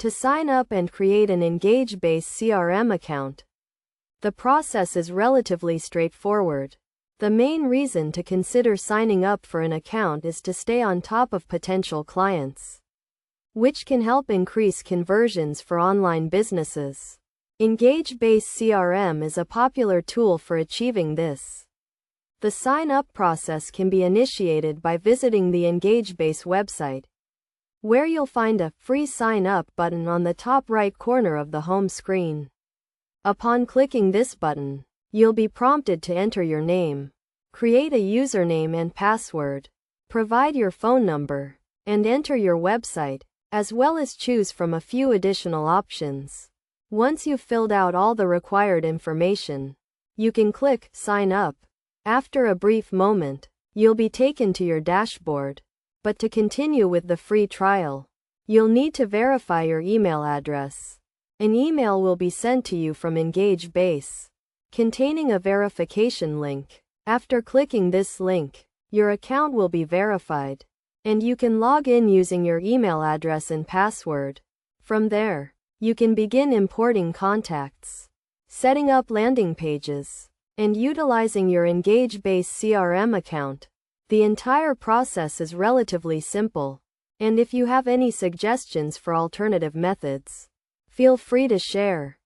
To sign up and create an EngageBay CRM account, the process is relatively straightforward. The main reason to consider signing up for an account is to stay on top of potential clients, which can help increase conversions for online businesses. EngageBay CRM is a popular tool for achieving this. The sign-up process can be initiated by visiting the EngageBay website, where you'll find a free sign-up button on the top right corner of the home screen. Upon clicking this button, you'll be prompted to enter your name, create a username and password, provide your phone number, and enter your website, as well as choose from a few additional options. Once you've filled out all the required information, you can click Sign Up. After a brief moment, you'll be taken to your dashboard. But to continue with the free trial, you'll need to verify your email address. An email will be sent to you from EngageBay, containing a verification link. After clicking this link, your account will be verified, and you can log in using your email address and password. From there, you can begin importing contacts, setting up landing pages, and utilizing your EngageBay CRM account. The entire process is relatively simple, and if you have any suggestions for alternative methods, feel free to share.